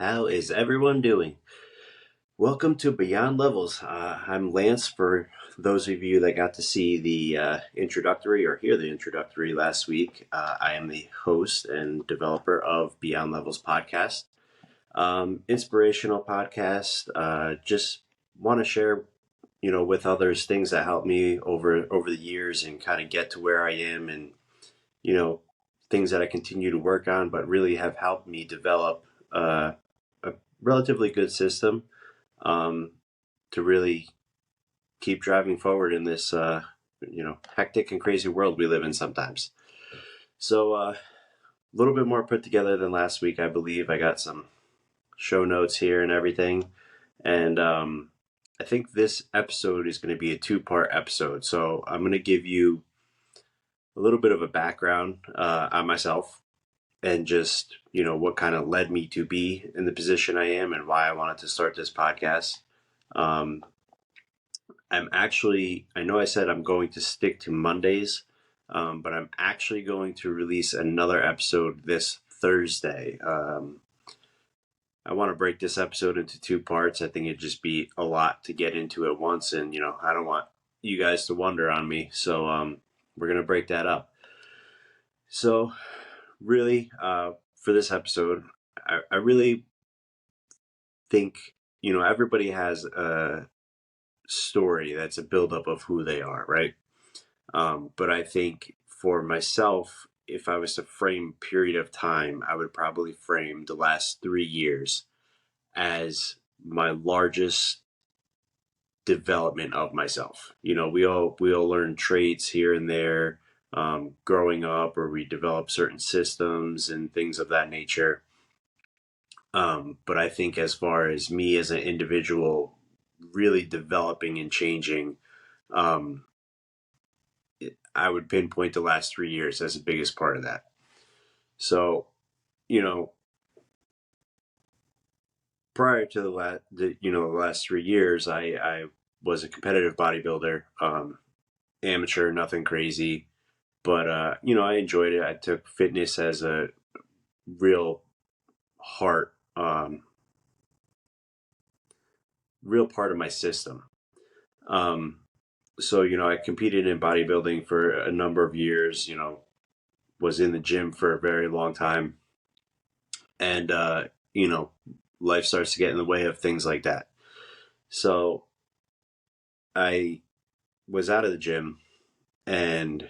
How is everyone doing? Welcome to Beyond Levels. I'm Lance. For those of you that got to see the introductory or hear the introductory last week, I am the host and developer of Beyond Levels podcast, inspirational podcast. Just want to share, with others things that helped me over the years and kind of get to where I am, and you know, things that I continue to work on, but really have helped me develop a relatively good system um, to really keep driving forward in this, hectic and crazy world we live in sometimes. So, a little bit more put together than last week, I believe. I got some show notes here and everything. And I think this episode is going to be a two-part episode. So, I'm going to give you a little bit of a background on myself and just, what kind of led me to be in the position I am and why I wanted to start this podcast. Um, I know I said I'm going to stick to Mondays, but I'm actually going to release another episode this Thursday. I want to break this episode into two parts. I think it'd just be a lot to get into at once, and I don't want you guys to wonder on me, so we're gonna break that up. So, really, for this episode, I really think everybody has a story that's a buildup of who they are, right? But I think for myself, if I was to frame period of time, I would probably frame the last 3 years as my largest development of myself. We all learn traits here and there growing up, or we develop certain systems and things of that nature. But I think as far as me as an individual really developing and changing, um, I would pinpoint the last 3 years as the biggest part of that. So, you know, prior to the last 3 years, I was a competitive bodybuilder, amateur, nothing crazy, but I enjoyed it. I took fitness as a real heart, real part of my system. So I competed in bodybuilding for a number of years. Was in the gym for a very long time, and life starts to get in the way of things like that. So I was out of the gym and,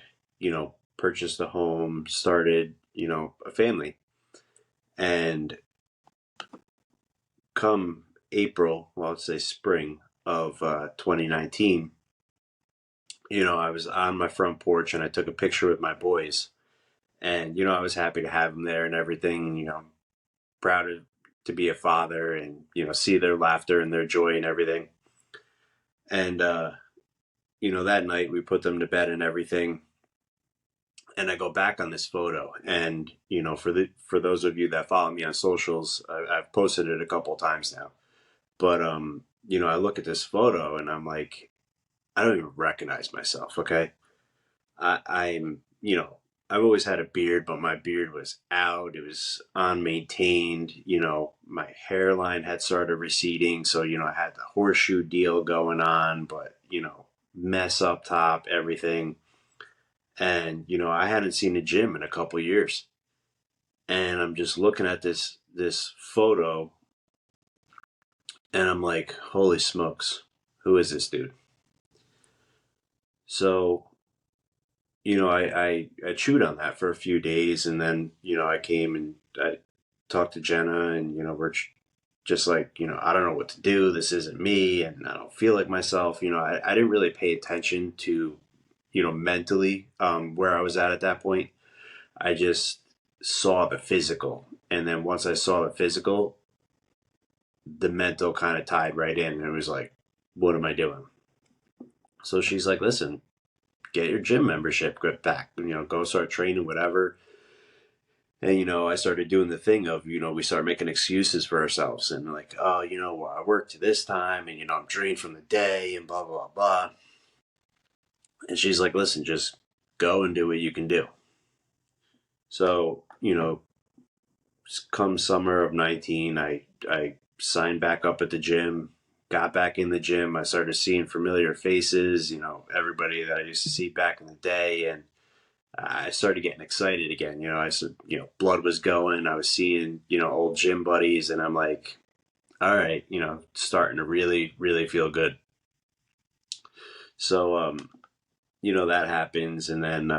purchased a home, started, a family. And come April, well, let's say spring of 2019, I was on my front porch and I took a picture with my boys. And, I was happy to have them there and everything, proud to be a father and, see their laughter and their joy and everything. And, that night we put them to bed and everything. And I go back on this photo, and for those of you that follow me on socials, I've posted it a couple of times now. But I look at this photo and I'm like, I don't even recognize myself. Okay, I'm I've always had a beard, but my beard was out. It was unmaintained. My hairline had started receding, so I had the horseshoe deal going on, but mess up top, everything. And I hadn't seen a gym in a couple years, and I'm just looking at this photo, and I'm like, holy smokes, who is this dude? So I chewed on that for a few days, and then I came and I talked to Jenna, and we're just like, I don't know what to do. This isn't me, and I don't feel like myself. I didn't really pay attention to mentally where I was at that point. I just saw the physical. And then once I saw the physical, the mental kind of tied right in. And it was like, what am I doing? So she's like, listen, get your gym membership back, go start training, whatever. And, I started doing the thing of, we start making excuses for ourselves and like, oh, well, I worked this time and, I'm drained from the day and blah, blah, blah. And she's like, listen, just go and do what you can do. So, come summer of 19, I signed back up at the gym, got back in the gym. I started seeing familiar faces, everybody that I used to see back in the day. And I started getting excited again. I said, blood was going. I was seeing, old gym buddies, and I'm like, all right, starting to really, really feel good. So, that happens. And then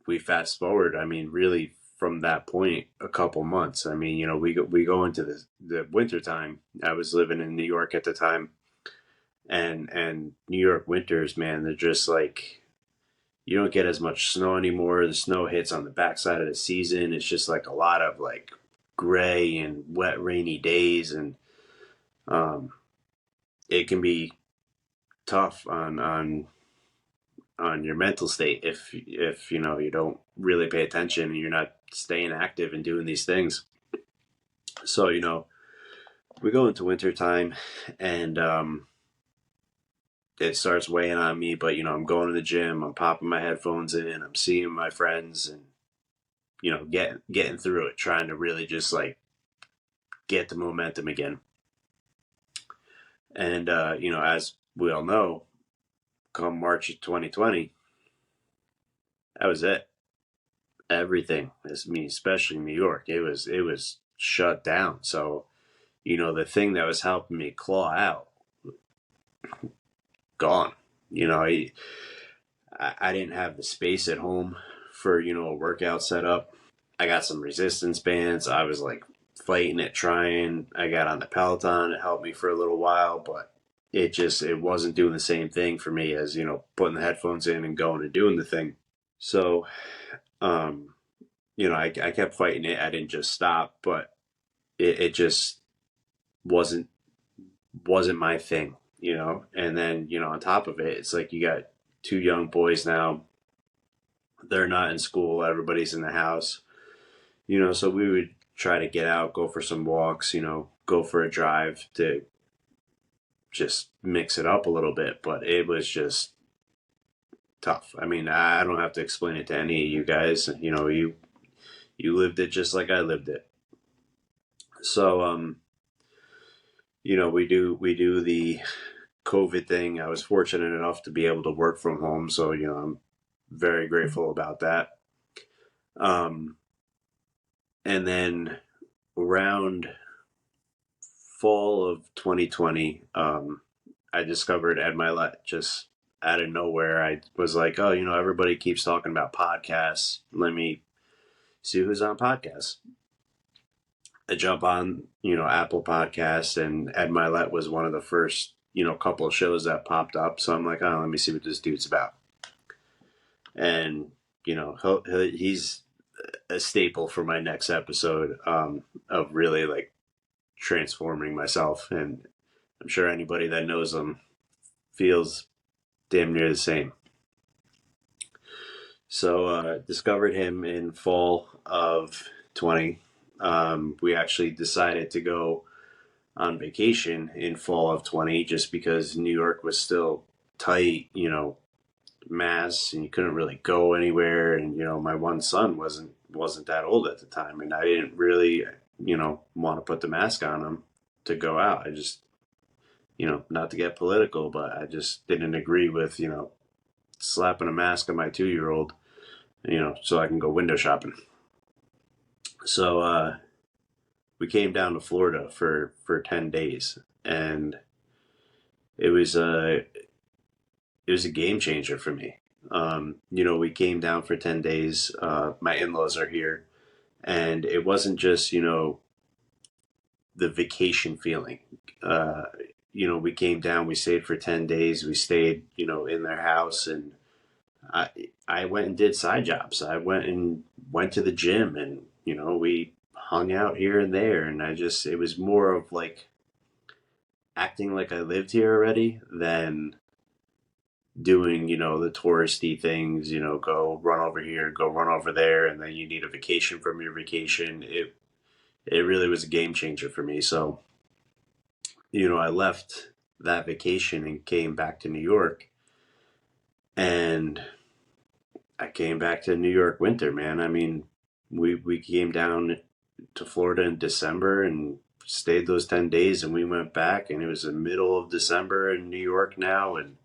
we fast forward. I mean, really from that point, a couple months. I mean, we go into the winter time. I was living in New York at the time, and New York winters, man, they're just like, you don't get as much snow anymore. The snow hits on the backside of the season. It's just like a lot of like gray and wet, rainy days, and um, it can be tough on your mental state if you don't really pay attention and you're not staying active and doing these things. So we go into winter time, and it starts weighing on me. But I'm going to the gym, I'm popping my headphones in, I'm seeing my friends, and getting through it, trying to really just like get the momentum again. And as we all know, come March of 2020, that was it. Everything, I mean, especially New York, it was shut down. So the thing that was helping me claw out, gone. I didn't have the space at home for a workout setup. I got some resistance bands. I was like fighting it, trying. I got on the Peloton. It helped me for a little while, but it wasn't doing the same thing for me as putting the headphones in and going and doing the thing. So um I kept fighting it. I didn't just stop, but it just wasn't wasn't my thing. And then on top of it, it's like you got two young boys now. They're not in school. Everybody's in the house. So we would try to get out, go for some walks, go for a drive to just mix it up a little bit. But it was just tough. I mean, I don't have to explain it to any of you guys. You lived it just like I lived it. So we do the COVID thing. I was fortunate enough to be able to work from home, so I'm very grateful about that. Um, and then around fall of 2020, I discovered Ed Milet just out of nowhere. I was like, oh, everybody keeps talking about podcasts. Let me see who's on podcasts. I jump on, Apple Podcasts, and Ed Milet was one of the first, couple of shows that popped up. So I'm like, oh, let me see what this dude's about. And, he's a staple for my next episode of really like transforming myself. And I'm sure anybody that knows him feels damn near the same. So discovered him in fall of 20. We actually decided to go on vacation in fall of 20 just because New York was still tight, mass, and you couldn't really go anywhere. And my one son wasn't that old at the time, and I didn't really want to put the mask on him to go out. I just not to get political, but I just didn't agree with slapping a mask on my 2-year old, so I can go window shopping. So we came down to Florida for 10 days, and it was a game changer for me. We came down for 10 days. My in-laws are here, and it wasn't just the vacation feeling. We came down, we stayed for 10 days. We stayed in their house, and I went and did side jobs. I went to the gym, and we hung out here and there. And it was more of like acting like I lived here already than doing the touristy things. Go run over here, go run over there, and then you need a vacation from your vacation. It really was a game changer for me. So I left that vacation and came back to New York, and I came back to New York winter, man. I mean, we came down to Florida in December and stayed those 10 days, and we went back, and it was the middle of December in New York now, and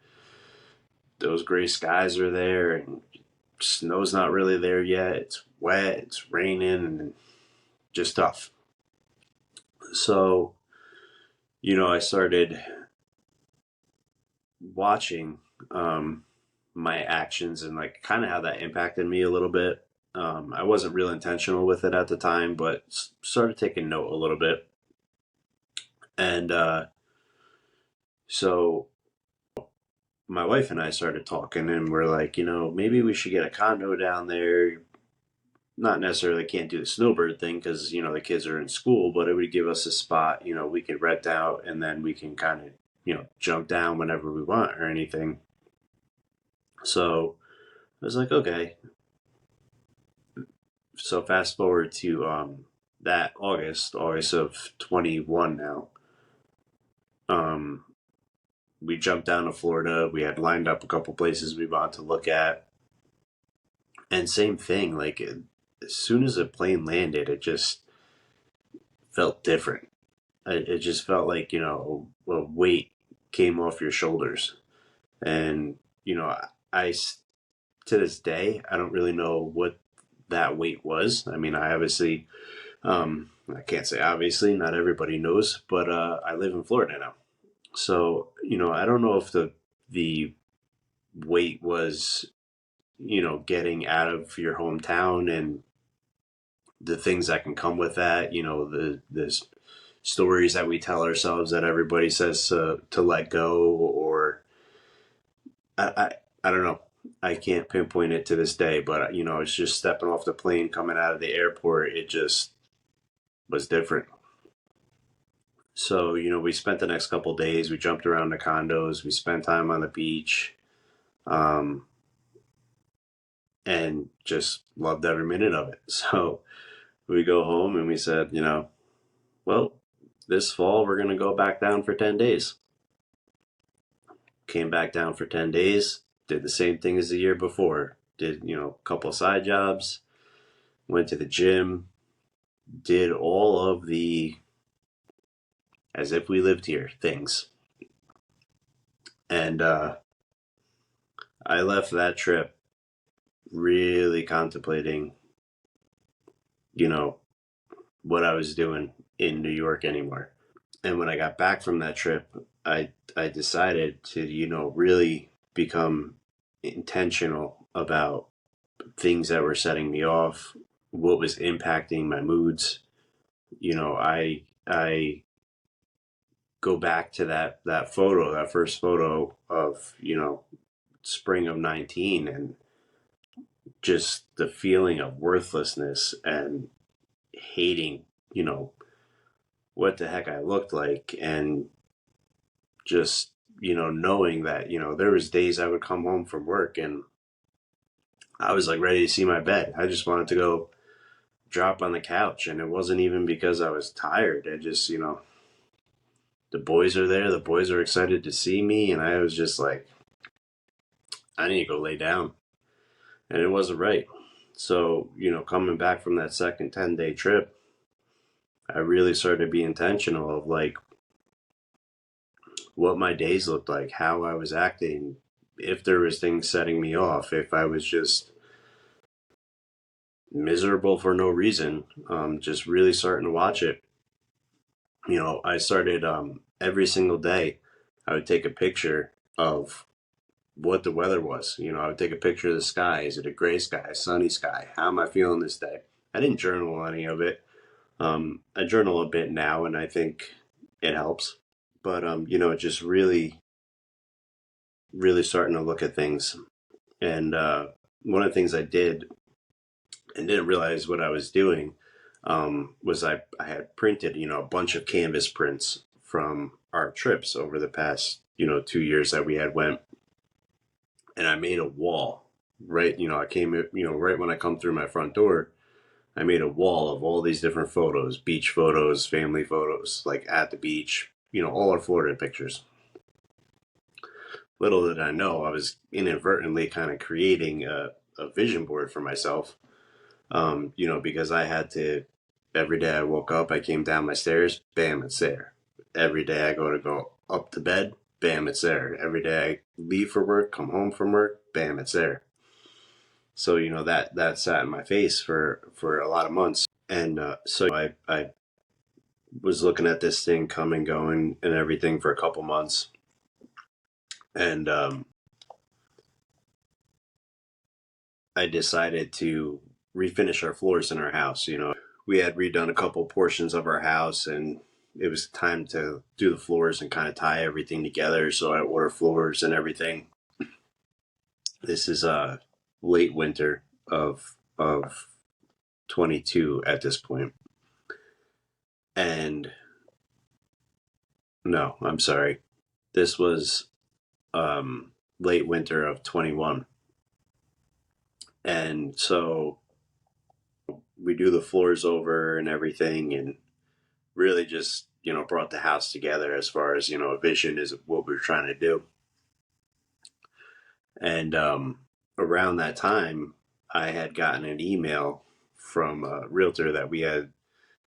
those gray skies are there, and snow's not really there yet. It's wet, it's raining, and just tough. So, I started watching my actions and like kind of how that impacted me a little bit. I wasn't real intentional with it at the time, but started taking note a little bit. And so my wife and I started talking, and we're like, maybe we should get a condo down there. Not necessarily can't do the snowbird thing because, the kids are in school, but it would give us a spot, we could rent out, and then we can kind of, jump down whenever we want or anything. So I was like, okay. So fast forward to that August of 21 now. We jumped down to Florida. We had lined up a couple places we wanted to look at. And same thing, like as soon as the plane landed, it just felt different. It just felt like, a weight came off your shoulders. And, I to this day, I don't really know what that weight was. I mean, I obviously, I can't say obviously, not everybody knows, but I live in Florida now. So, I don't know if the weight was, getting out of your hometown and the things that can come with that, the stories that we tell ourselves that everybody says to let go, or I don't know. I can't pinpoint it to this day, but it's just stepping off the plane, coming out of the airport. It just was different. So, we spent the next couple days. We jumped around the condos. We spent time on the beach, um, and just loved every minute of it. So we go home and we said, well, this fall we're going to go back down for 10 days. Came back down for 10 days, did the same thing as the year before. Did, a couple side jobs, went to the gym, did all of the as if we lived here things. And I left that trip really contemplating, what I was doing in New York anymore. And when I got back from that trip, I decided to, really become intentional about things that were setting me off, what was impacting my moods. I go back to that photo, that first photo of, spring of 19, and just the feeling of worthlessness and hating, what the heck I looked like, and just, knowing that, there was days I would come home from work and I was like ready to see my bed. I just wanted to go drop on the couch, and it wasn't even because I was tired. I just, the boys are there, the boys are excited to see me, and I was just like, I need to go lay down. And it wasn't right. So, coming back from that second 10-day trip, I really started to be intentional of like what my days looked like, how I was acting, if there was things setting me off, if I was just miserable for no reason, just really starting to watch it. I started every single day, I would take a picture of what the weather was. I would take a picture of the sky. Is it a gray sky, a sunny sky? How am I feeling this day? I didn't journal any of it. I journal a bit now, and I think it helps. But just really, really starting to look at things. And one of the things I did and didn't realize what I was doing was I had printed, a bunch of canvas prints from our trips over the past, 2 years that we had went. And I made a wall, right? I came, right when I come through my front door, I made a wall of all these different photos, beach photos, family photos, like at the beach, all our Florida pictures. Little did I know, I was inadvertently kind of creating a vision board for myself Because I had to, every day I woke up, I came down my stairs, bam, it's there. Every day I go up to bed, bam, it's there. Every day I leave for work, come home from work, bam, it's there. So, that sat in my face for a lot of months. And so I was looking at this thing come and going and everything for a couple months. And I decided to refinish our floors in our house. We had redone a couple portions of our house, and it was time to do the floors and kind of tie everything together. So I ordered floors and everything. This is late winter of 22 at this point. And no, I'm sorry. This was late winter of 21. And so we do the floors over and everything, and really just, brought the house together as far as, a vision is what we're trying to do. And around that time, I had gotten an email from a realtor that we had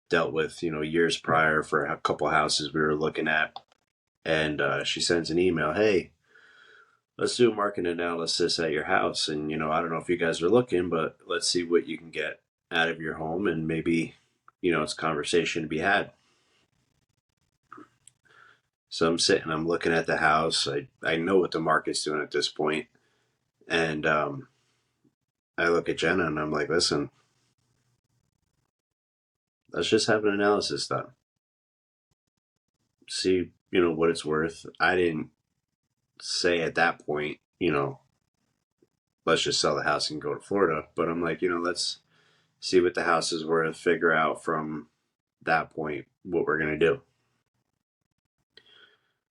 dealt with, years prior for a couple houses we were looking at. And she sends an email, hey, let's do a market analysis at your house. And, I don't know if you guys are looking, but let's see what you can get out of your home. And maybe, it's a conversation to be had. So I'm sitting, I'm looking at the house. I know what the market's doing at this point. And I look at Jenna and I'm like, listen, let's just have an analysis done. See, what it's worth. I didn't say at that point, let's just sell the house and go to Florida. But I'm like, let's see what the house is worth, figure out from that point what we're going to do.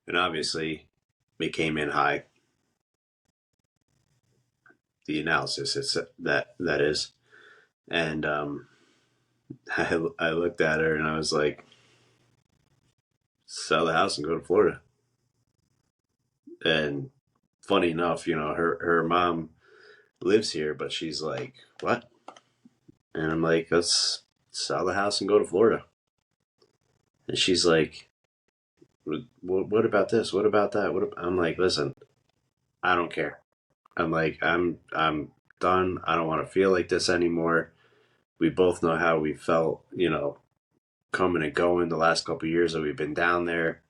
And obviously, it came in high. The analysis, it's that is. And I looked at her and I was like, sell the house and go to Florida. And funny enough, her mom lives here, but she's like, what? And I'm like, let's sell the house and go to Florida. And she's like, what about this? What about that? I'm like, listen, I don't care. I'm like, I'm done. I don't want to feel like this anymore. We both know how we felt, coming and going the last couple of years that we've been down there.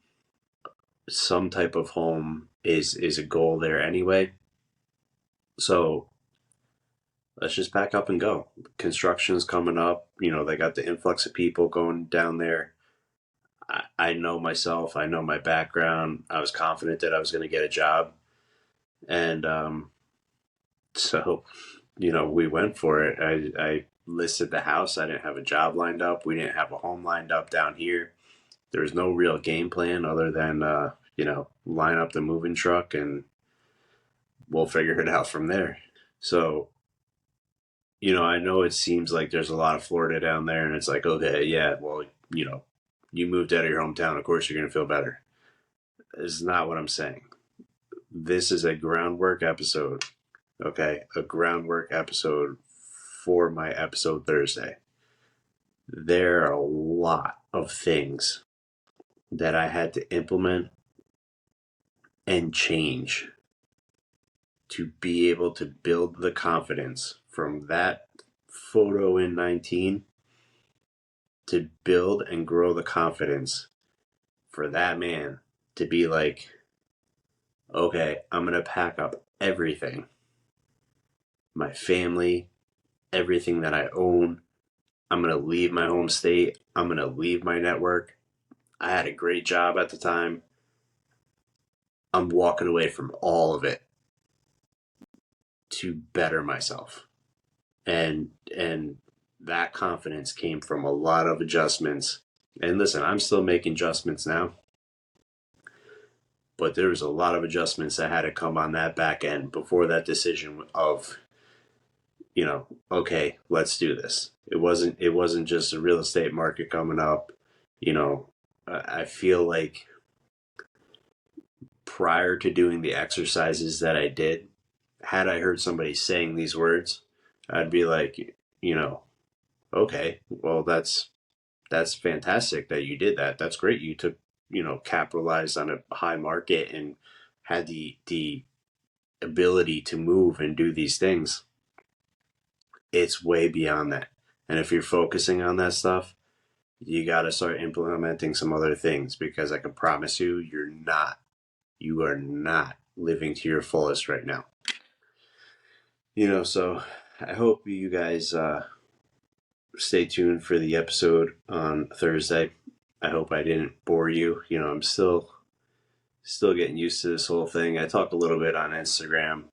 Some type of home is a goal there anyway. So let's just pack up and go. Construction's coming up. They got the influx of people going down there. I know myself. I know my background. I was confident that I was going to get a job. And so, we went for it. I listed the house. I didn't have a job lined up. We didn't have a home lined up down here. There was no real game plan other than, line up the moving truck and we'll figure it out from there. So, I know it seems like there's a lot of Florida down there, and it's like, okay, yeah, well, you moved out of your hometown, of course you're going to feel better. It's not what I'm saying. This is a groundwork episode, okay? A groundwork episode for my episode Thursday. There are a lot of things that I had to implement and change to be able to build the confidence from that photo in 19 to build and grow the confidence for that man to be like, okay, I'm going to pack up everything, my family, everything that I own. I'm going to leave my home state. I'm going to leave my network. I had a great job at the time. I'm walking away from all of it to better myself. And that confidence came from a lot of adjustments. And listen, I'm still making adjustments now. But there was a lot of adjustments that had to come on that back end before that decision of, okay, let's do this. It wasn't just a real estate market coming up. I feel like prior to doing the exercises that I did, had I heard somebody saying these words, I'd be like, Okay, well, that's fantastic that you did that. That's great. You took, capitalized on a high market and had the ability to move and do these things. It's way beyond that. And if you're focusing on that stuff, you got to start implementing some other things, because I can promise you, you are not living to your fullest right now. So I hope you guys stay tuned for the episode on Thursday. I hope I didn't bore you. I'm still getting used to this whole thing. I talk a little bit on Instagram,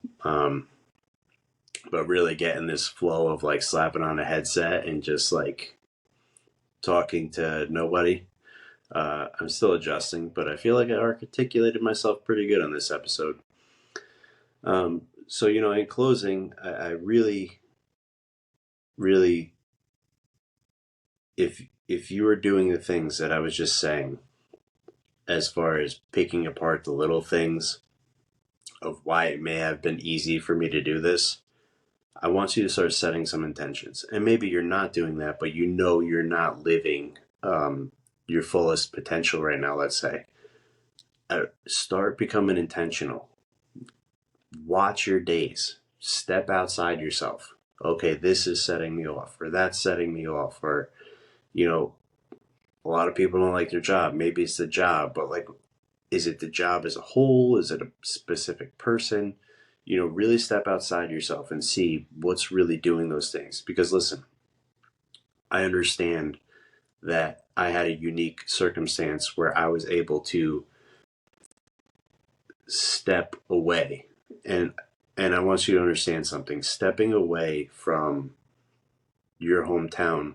but really getting this flow of like slapping on a headset and just like talking to nobody. I'm still adjusting, but I feel like I articulated myself pretty good on this episode. So, in closing, I really, really, if you were doing the things that I was just saying, as far as picking apart the little things of why it may have been easy for me to do this, I want you to start setting some intentions. And maybe you're not doing that, but you're not living your fullest potential right now, let's say. Start becoming intentional. Watch your days. Step outside yourself. Okay, this is setting me off, or that's setting me off, or, a lot of people don't like their job. Maybe it's the job, but like, is it the job as a whole? Is it a specific person? Really step outside yourself and see what's really doing those things. Because listen, I understand that I had a unique circumstance where I was able to step away. And I want you to understand something. Stepping away from your hometown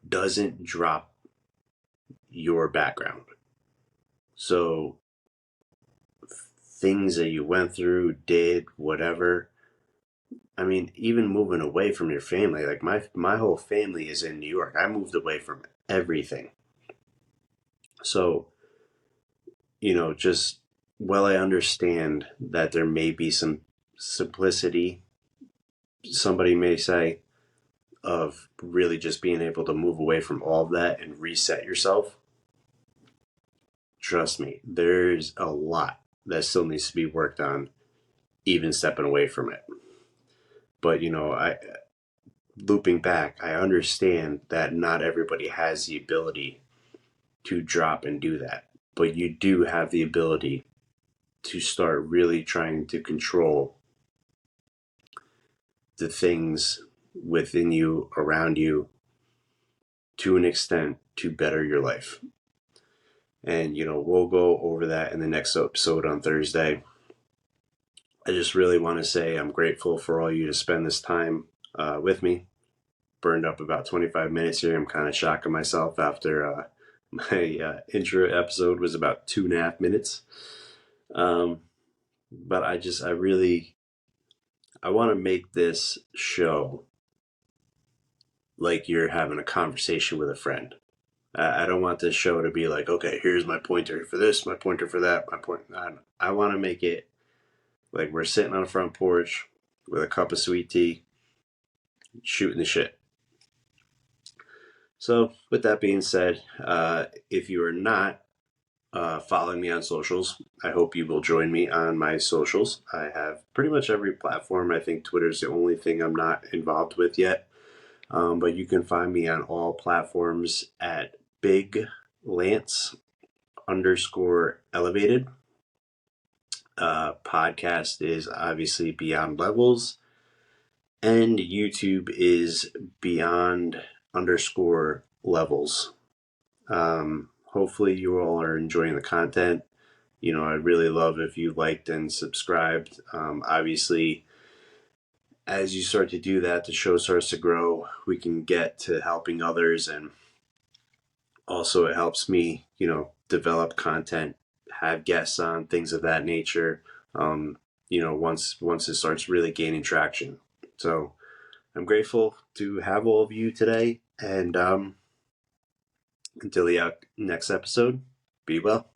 doesn't drop your background. So things that you went through, did, whatever. I mean, even moving away from your family, like my whole family is in New York. I moved away from everything. So, just, well, I understand that there may be some simplicity, somebody may say, of really just being able to move away from all of that and reset yourself. Trust me, there's a lot that still needs to be worked on, even stepping away from it. But, looping back, I understand that not everybody has the ability to drop and do that. But you do have the ability to start really trying to control the things within you, around you, to an extent, to better your life. And, we'll go over that in the next episode on Thursday. I just really want to say I'm grateful for all you to spend this time with me. Burned up about 25 minutes here. I'm kind of shocking myself after my intro episode was about 2.5 minutes. But I want to make this show like you're having a conversation with a friend. I don't want this show to be like, okay, here's my pointer for this, my pointer for that, my point. I want to make it like we're sitting on the front porch with a cup of sweet tea, shooting the shit. So, with that being said, if you are not following me on socials, I hope you will join me on my socials. I have pretty much every platform. I think Twitter's the only thing I'm not involved with yet. But you can find me on all platforms at Big Lance _elevated. Podcast is obviously Beyond Levels, and YouTube is Beyond _levels. Hopefully you all are enjoying the content. I'd really love if you liked and subscribed. Obviously, as you start to do that, the show starts to grow. We can get to helping others, and also it helps me, develop content, have guests on, things of that nature. Once it starts really gaining traction. So I'm grateful to have all of you today, and until the next episode, be well.